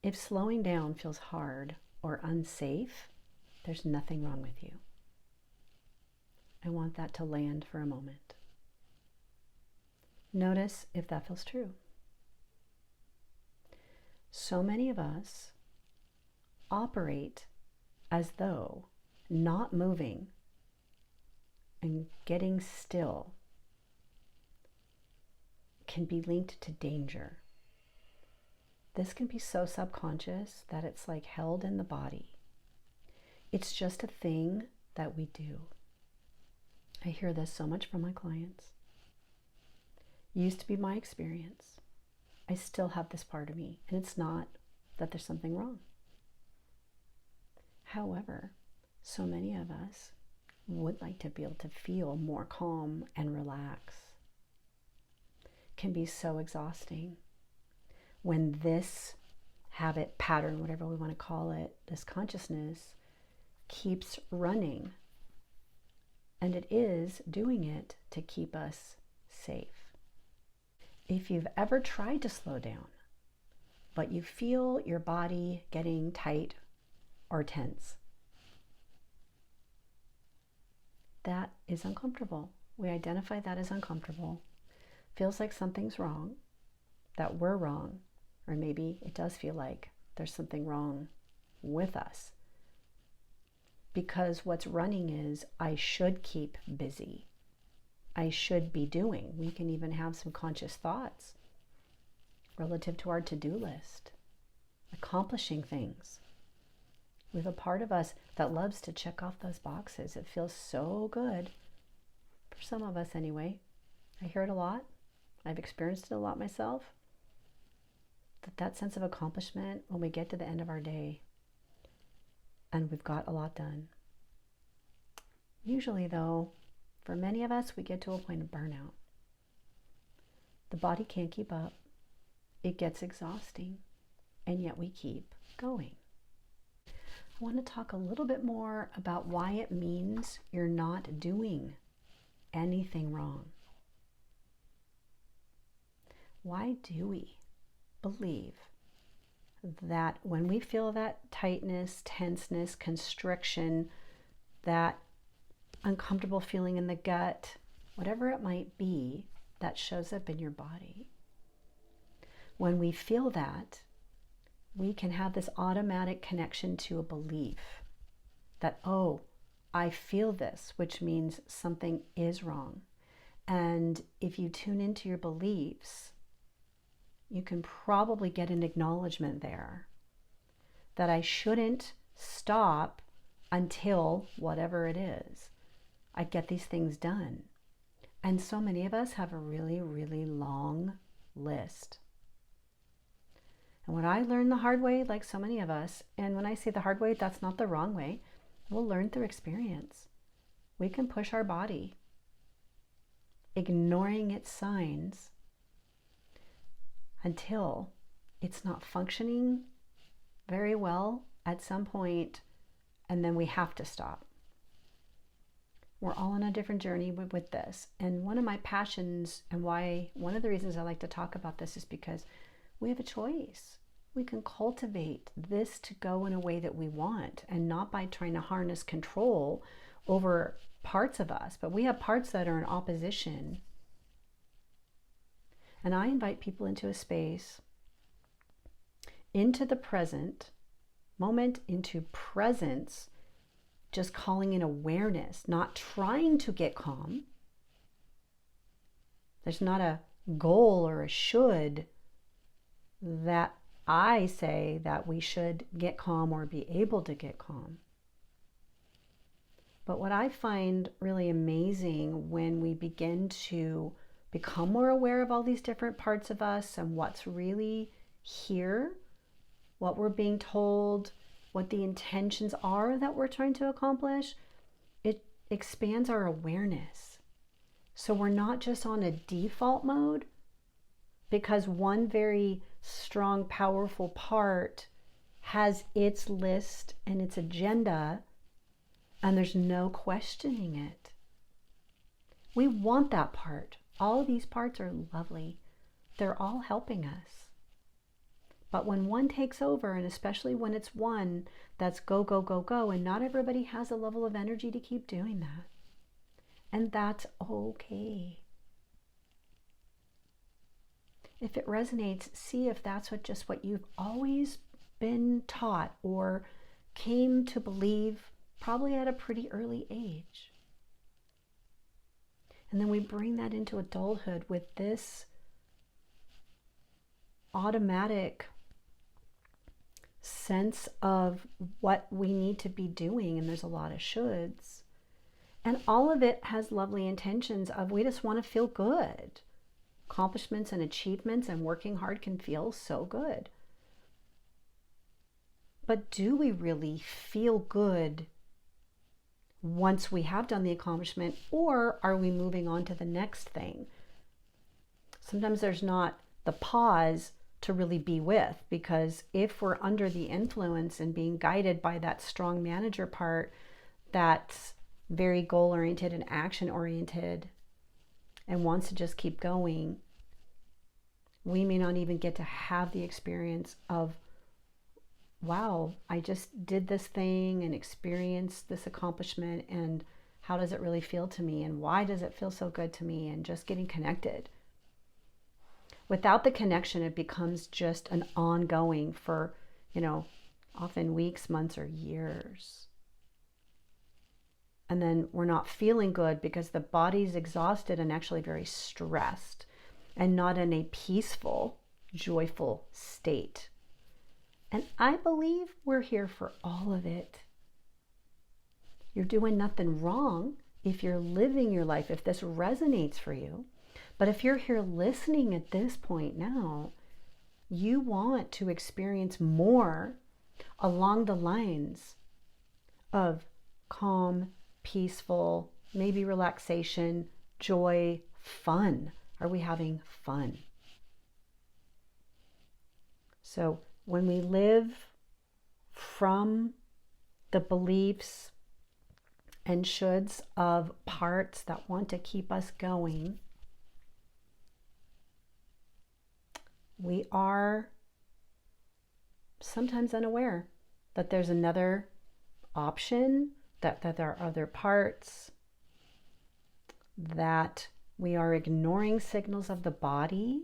If slowing down feels hard or unsafe, there's nothing wrong with you. I want that to land for a moment. Notice if that feels true. So many of us operate as though not moving and getting still can be linked to danger. This can be so subconscious that it's like held in the body. It's just a thing that we do. I hear this so much from my clients. Used to be my experience. I still have this part of me, and it's not that there's something wrong. However, so many of us would like to be able to feel more calm and relax. It can be so exhausting when this habit, pattern, whatever we want to call it, this consciousness keeps running. And it is doing it to keep us safe. If you've ever tried to slow down, but you feel your body getting tight or tense, that is uncomfortable. We identify that as uncomfortable. Feels like something's wrong, that we're wrong, or maybe it does feel like there's something wrong with us. Because what's running is, I should keep busy. I should be doing. We can even have some conscious thoughts relative to our to-do list, accomplishing things. We have a part of us that loves to check off those boxes. It feels so good, for some of us anyway. I hear it a lot. I've experienced it a lot myself. That sense of accomplishment when we get to the end of our day and we've got a lot done. Usually though, for many of us, we get to a point of burnout. The body can't keep up. It gets exhausting, and yet we keep going. I want to talk a little bit more about why it means you're not doing anything wrong. Why do we believe that when we feel that tightness, tenseness, constriction, that uncomfortable feeling in the gut, whatever it might be, that shows up in your body? When we feel that, we can have this automatic connection to a belief that, oh, I feel this, which means something is wrong. And if you tune into your beliefs, you can probably get an acknowledgement there that I shouldn't stop until whatever it is, I get these things done. And so many of us have a really, really long list. And what I learned the hard way, like so many of us, and when I say the hard way, that's not the wrong way. We'll learn through experience. We can push our body, ignoring its signs, until it's not functioning very well at some point, and then we have to stop. We're all on a different journey with this. And one of my passions, and why one of the reasons I like to talk about this, is because we have a choice. We can cultivate this to go in a way that we want, and not by trying to harness control over parts of us, but we have parts that are in opposition. And I invite people into a space, into the present moment, into presence, just calling in awareness, not trying to get calm. There's not a goal or a should that I say that we should get calm or be able to get calm. But what I find really amazing when we begin to become more aware of all these different parts of us and what's really here, what we're being told, what the intentions are that we're trying to accomplish, it expands our awareness. So we're not just on a default mode because one very strong, powerful part has its list and its agenda, and there's no questioning it. We want that part. All of these parts are lovely. They're all helping us. But when one takes over, and especially when it's one that's go, go, go, go, and not everybody has a level of energy to keep doing that. And that's okay. If it resonates, see if that's what you've always been taught or came to believe, probably at a pretty early age. And then we bring that into adulthood with this automatic sense of what we need to be doing, and there's a lot of shoulds. And all of it has lovely intentions of we just want to feel good. Accomplishments and achievements and working hard can feel so good. But do we really feel good once we have done the accomplishment, or are we moving on to the next thing? Sometimes there's not the pause to really be with, because if we're under the influence and being guided by that strong manager part that's very goal-oriented and action-oriented and wants to just keep going, we may not even get to have the experience of, wow, I just did this thing and experienced this accomplishment, and how does it really feel to me, and why does it feel so good to me, and just getting connected. Without the connection, it becomes just an ongoing for, often weeks, months, or years. And then we're not feeling good because the body's exhausted and actually very stressed and not in a peaceful, joyful state. And I believe we're here for all of it. You're doing nothing wrong if you're living your life, if this resonates for you. But if you're here listening at this point now, you want to experience more along the lines of calm, peaceful, maybe relaxation, joy, fun. Are we having fun? So when we live from the beliefs and shoulds of parts that want to keep us going, we are sometimes unaware that there's another option, that there are other parts, that we are ignoring signals of the body.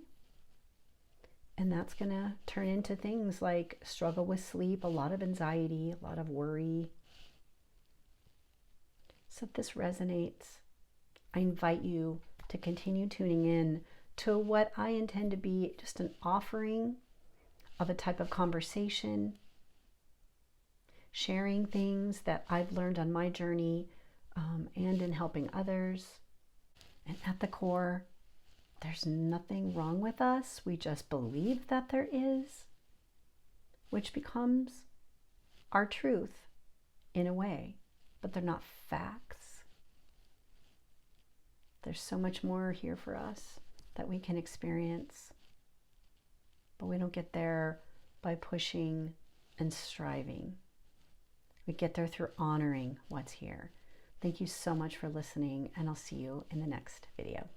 And that's going to turn into things like struggle with sleep, a lot of anxiety, a lot of worry. So if this resonates, I invite you to continue tuning in to what I intend to be just an offering of a type of conversation, sharing things that I've learned on my journey and in helping others. And at the core, there's nothing wrong with us. We just believe that there is, which becomes our truth in a way, but they're not facts. There's so much more here for us that we can experience, but we don't get there by pushing and striving. We get there through honoring what's here. Thank you so much for listening, and I'll see you in the next video.